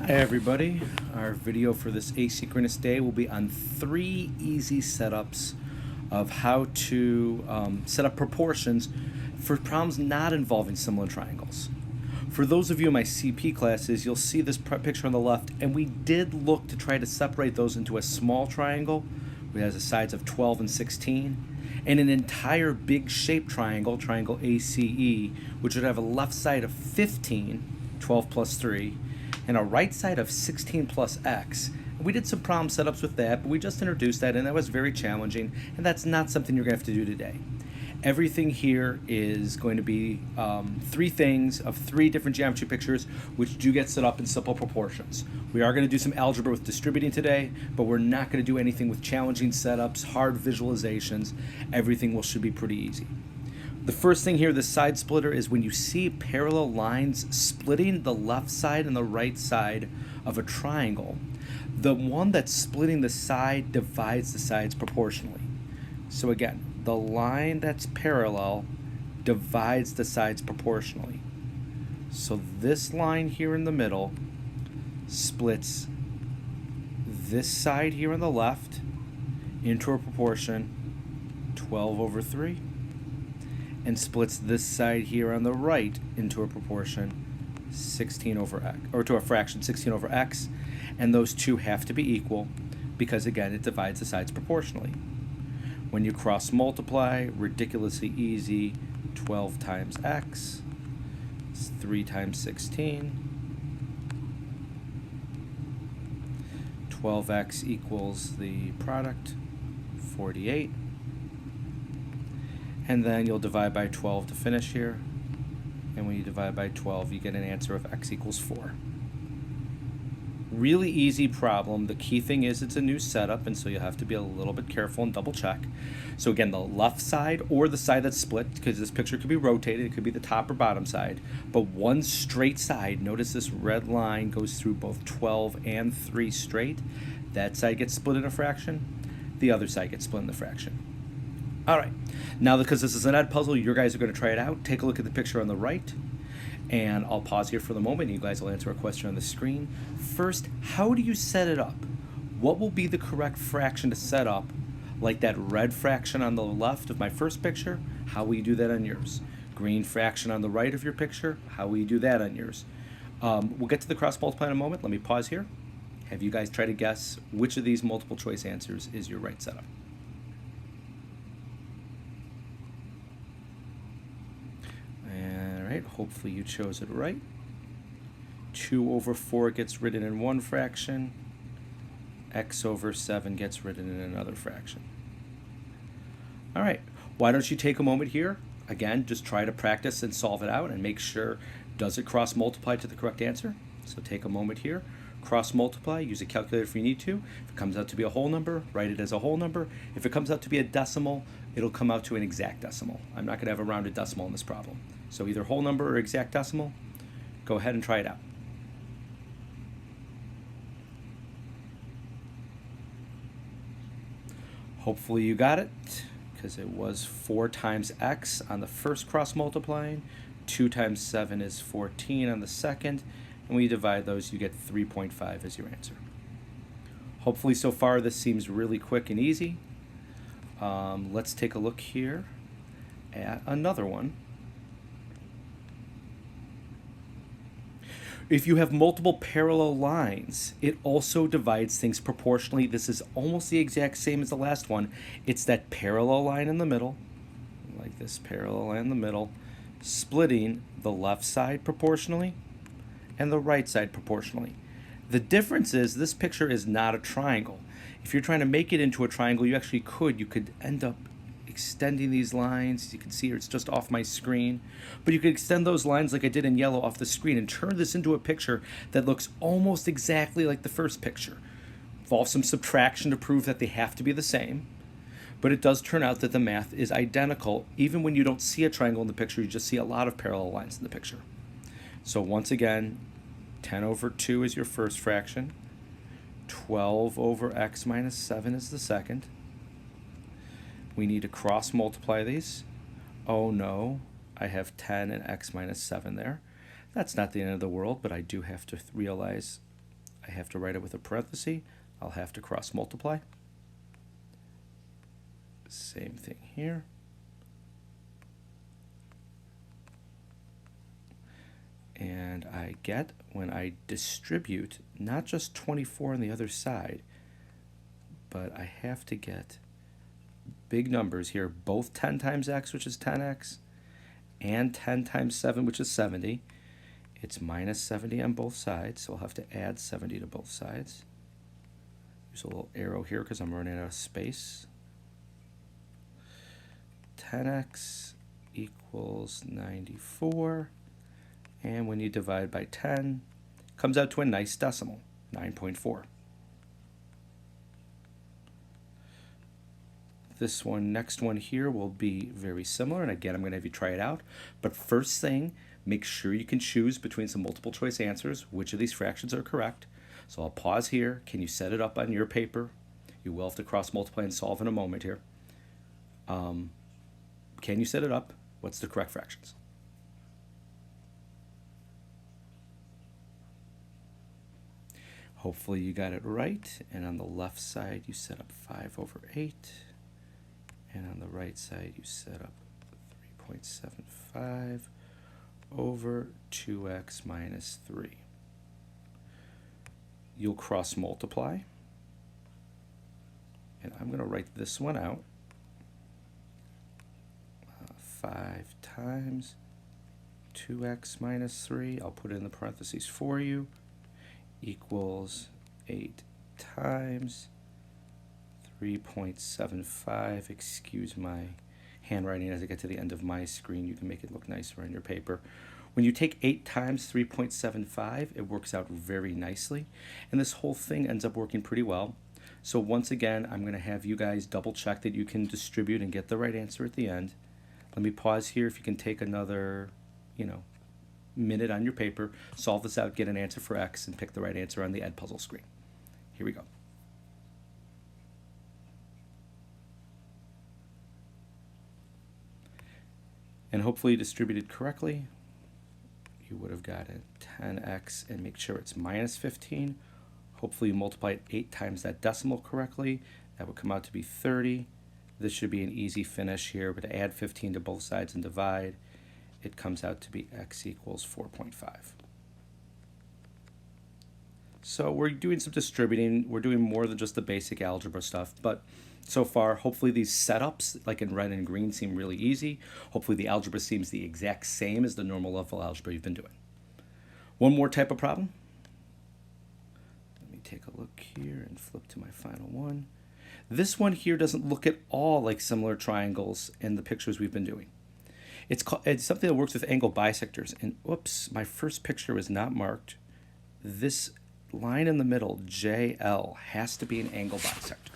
Hey everybody, our video for this asynchronous day will be on 3 easy setups of how to set up proportions for problems not involving similar triangles. For those of you in my CP classes, you'll see this picture on the left, and we did look to try to separate those into a small triangle, which has the sides of 12 and 16, and an entire big shaped triangle, triangle ACE, which would have a left side of 15, 12 plus 3, and a right side of 16 plus x. We did some problem setups with that, but we just introduced that, and that was very challenging, and that's not something you're going to have to do today. Everything here is going to be 3 things of 3 different geometry pictures, which do get set up in simple proportions. We are going to do some algebra with distributing today, but we're not going to do anything with challenging setups, hard visualizations. Everything should be pretty easy. The first thing here, the side splitter, is when you see parallel lines splitting the left side and the right side of a triangle, the one that's splitting the side divides the sides proportionally. So again, the line that's parallel divides the sides proportionally. So this line here in the middle splits this side here on the left into a proportion 12 over 3. And splits this side here on the right into a proportion 16 over x, or to a fraction 16 over x, and those two have to be equal because again it divides the sides proportionally. When you cross multiply, ridiculously easy, 12 times x is 3 times 16. 12x equals the product, 48. And then you'll divide by 12 to finish here. And when you divide by 12, you get an answer of x equals 4. Really easy problem. The key thing is it's a new setup, and so you'll have to be a little bit careful and double check. So again, the left side or the side that's split, because this picture could be rotated, it could be the top or bottom side, but one straight side, notice this red line goes through both 12 and 3 straight. That side gets split in a fraction, the other side gets split in the fraction. All right, now because this is an ed puzzle, you guys are going to try it out. Take a look at the picture on the right, and I'll pause here for the moment. You guys will answer a question on the screen. First, how do you set it up? What will be the correct fraction to set up? Like that red fraction on the left of my first picture, how will you do that on yours? Green fraction on the right of your picture, how will you do that on yours? We'll get to the cross multiply in a moment. Let me pause here. Have you guys try to guess which of these multiple choice answers is your right setup? Hopefully you chose it right. 2 over 4 gets written in one fraction. X over 7 gets written in another fraction. All right, why don't you take a moment here? Again, just try to practice and solve it out and make sure, does it cross multiply to the correct answer? So take a moment here. Cross multiply, use a calculator if you need to. If it comes out to be a whole number, write it as a whole number. If it comes out to be a decimal, it'll come out to an exact decimal. I'm not going to have a rounded decimal in this problem. So either whole number or exact decimal. Go ahead and try it out. Hopefully you got it, because it was 4 times x on the first cross multiplying. 2 times 7 is 14 on the second. And when you divide those, you get 3.5 as your answer. Hopefully so far this seems really quick and easy. Let's take a look here at another one. If you have multiple parallel lines, it also divides things proportionally. This is almost the exact same as the last one. It's that parallel line in the middle, like this parallel line in the middle, splitting the left side proportionally and the right side proportionally. The difference is this picture is not a triangle. If you're trying to make it into a triangle, you actually could. You could end up extending these lines. As you can see here, it's just off my screen. But you could extend those lines like I did in yellow off the screen and turn this into a picture that looks almost exactly like the first picture. Involve some subtraction to prove that they have to be the same. But it does turn out that the math is identical. Even when you don't see a triangle in the picture, you just see a lot of parallel lines in the picture. So once again, 10 over 2 is your first fraction. 12 over x minus 7 is the second. We need to cross multiply these. Oh no, I have 10 and x minus 7 there. That's not the end of the world, but I do have to realize I have to write it with a parenthesis. I'll have to cross multiply. Same thing here. And I get, when I distribute, not just 24 on the other side, but I have to get big numbers here, both 10 times x, which is 10x, and 10 times 7, which is 70. It's minus 70 on both sides, so I'll have to add 70 to both sides. There's a little arrow here because I'm running out of space. 10x equals 94. And when you divide by 10, it comes out to a nice decimal, 9.4. This one, next one here will be very similar, and again, I'm going to have you try it out. But first thing, make sure you can choose between some multiple choice answers, which of these fractions are correct. So I'll pause here. Can you set it up on your paper? You will have to cross multiply and solve in a moment here. Can you set it up? What's the correct fractions? Hopefully you got it right. And on the left side, you set up 5 over 8. And on the right side, you set up 3.75 over 2x minus 3. You'll cross multiply. And I'm going to write this one out. 5 times 2x minus 3, I'll put it in the parentheses for you, equals 8 times 3.75. Excuse my handwriting as I get to the end of my screen. You can make it look nicer on your paper. When you take 8 times 3.75, it works out very nicely. And this whole thing ends up working pretty well. So once again, I'm going to have you guys double check that you can distribute and get the right answer at the end. Let me pause here. If you can take another, minute on your paper, solve this out, get an answer for x, and pick the right answer on the Edpuzzle screen. Here we go. And hopefully distributed correctly. You would have gotten 10x, and make sure it's minus 15. Hopefully you multiplied 8 times that decimal correctly. That would come out to be 30. This should be an easy finish here, but add 15 to both sides and divide. It comes out to be x equals 4.5. So we're doing some distributing. We're doing more than just the basic algebra stuff, but so far, hopefully these setups, like in red and green, seem really easy. Hopefully the algebra seems the exact same as the normal level algebra you've been doing. One more type of problem. Let me take a look here and flip to my final one. This one here doesn't look at all like similar triangles in the pictures we've been doing. It's something that works with angle bisectors. And whoops, my first picture was not marked. This line in the middle, JL, has to be an angle bisector.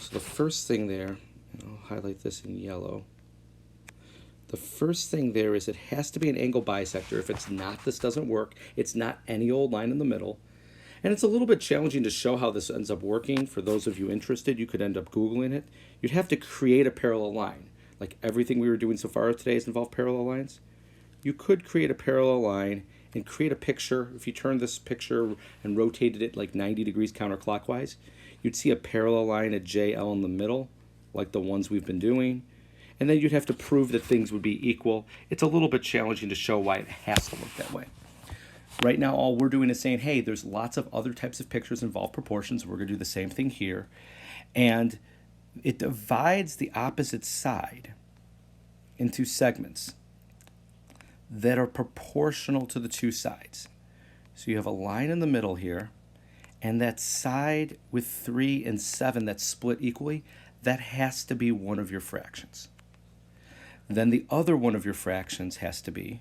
So the first thing there, and I'll highlight this in yellow. The first thing there is it has to be an angle bisector. If it's not, this doesn't work. It's not any old line in the middle. And it's a little bit challenging to show how this ends up working. For those of you interested, you could end up Googling it. You'd have to create a parallel line. Like everything we were doing so far today has involved parallel lines. You could create a parallel line and create a picture. If you turn this picture and rotated it like 90 degrees counterclockwise, you'd see a parallel line at JL in the middle, like the ones we've been doing. And then you'd have to prove that things would be equal. It's a little bit challenging to show why it has to look that way. Right now, all we're doing is saying, hey, there's lots of other types of pictures involve proportions. We're going to do the same thing here. And it divides the opposite side into segments that are proportional to the two sides. So you have a line in the middle here, and that side with 3 and 7 that's split equally, that has to be one of your fractions. Then the other one of your fractions has to be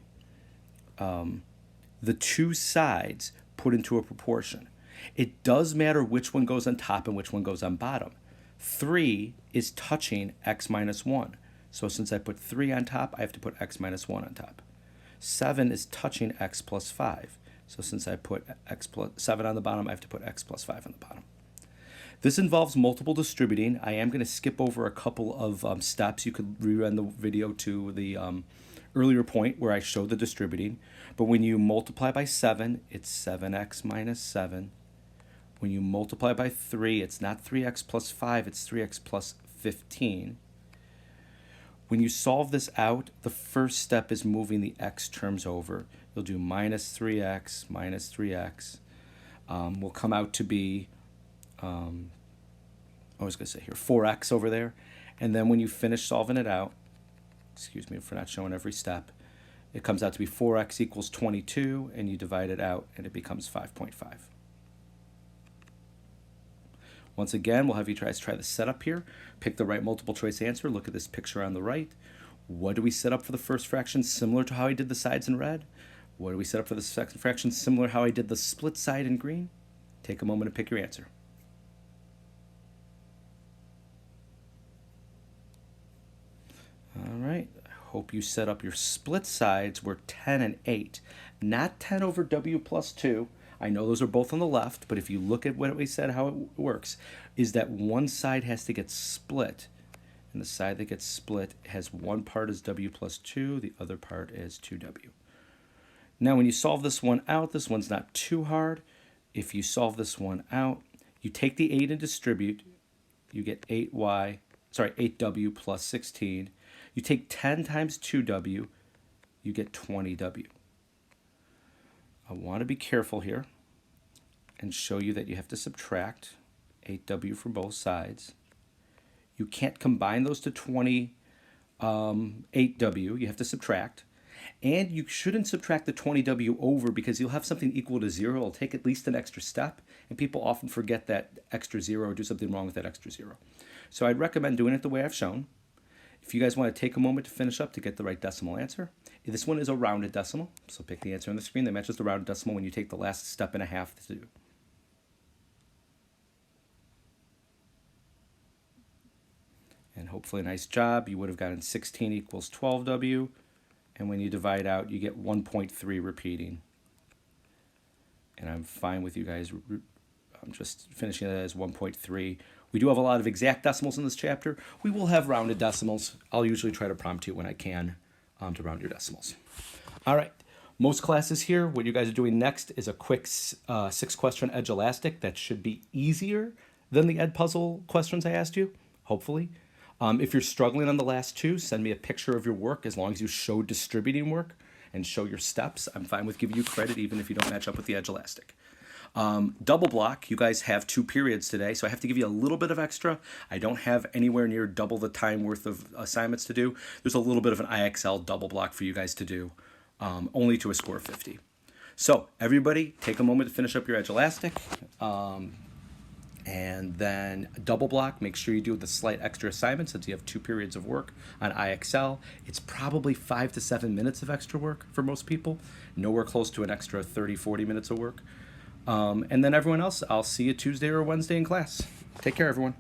the two sides put into a proportion. It does matter which one goes on top and which one goes on bottom. 3 is touching x minus 1. So since I put 3 on top, I have to put x minus 1 on top. 7 is touching x plus 5. So since I put x plus 7 on the bottom, I have to put x plus 5 on the bottom. This involves multiple distributing. I am going to skip over a couple of steps. You could rerun the video to the earlier point where I showed the distributing. But when you multiply by 7, it's 7x minus 7 When you multiply by 3, it's not 3x plus 5, it's 3x plus 15. When you solve this out, the first step is moving the x terms over. You'll do minus 3x, will come out to be, I was going to say here, 4x over there. And then when you finish solving it out, excuse me for not showing every step, it comes out to be 4x equals 22, and you divide it out, and it becomes 5.5. Once again, we'll have you guys try the setup here. Pick the right multiple choice answer. Look at this picture on the right. What do we set up for the first fraction? Similar to how I did the sides in red. What do we set up for the second fraction? Similar to how I did the split side in green. Take a moment to pick your answer. All right. I hope you set up your split sides were 10 and 8. Not 10 over w plus 2. I know those are both on the left, but if you look at what we said, how it works, is that one side has to get split. And the side that gets split has one part as w plus 2, the other part is 2w. Now, when you solve this one out, this one's not too hard. If you solve this one out, you take the 8 and distribute. You get 8w plus 16. You take 10 times 2w, you get 20w. I want to be careful here and show you that you have to subtract 8w from both sides. You can't combine those to 8w. You have to subtract. And you shouldn't subtract the 20w over because you'll have something equal to 0. It'll take at least an extra step, and people often forget that extra 0 or do something wrong with that extra 0. So I'd recommend doing it the way I've shown. If you guys want to take a moment to finish up to get the right decimal answer, this one is a rounded decimal, so pick the answer on the screen that matches the rounded decimal when you take the last step and a half to do. And hopefully a nice job. You would have gotten 16 equals 12w, and when you divide out, you get 1.3 repeating. And I'm fine with you guys. I'm just finishing it as 1.3. We do have a lot of exact decimals in this chapter. We will have rounded decimals. I'll usually try to prompt you when I can to round your decimals. All right. Most classes here, what you guys are doing next is a quick 6-question edge elastic that should be easier than the Edpuzzle questions I asked you, hopefully. If you're struggling on the last two, send me a picture of your work as long as you show distributing work and show your steps. I'm fine with giving you credit even if you don't match up with the edge elastic. Double block, you guys have 2 periods today, so I have to give you a little bit of extra. I don't have anywhere near double the time worth of assignments to do. There's a little bit of an IXL double block for you guys to do, only to a score of 50. So everybody, take a moment to finish up your edge elastic, and then double block. Make sure you do the slight extra assignment since you have 2 periods of work on IXL. It's probably 5 to 7 minutes of extra work for most people, nowhere close to an extra 30, 40 minutes of work. And then everyone else, I'll see you Tuesday or Wednesday in class. Take care, everyone.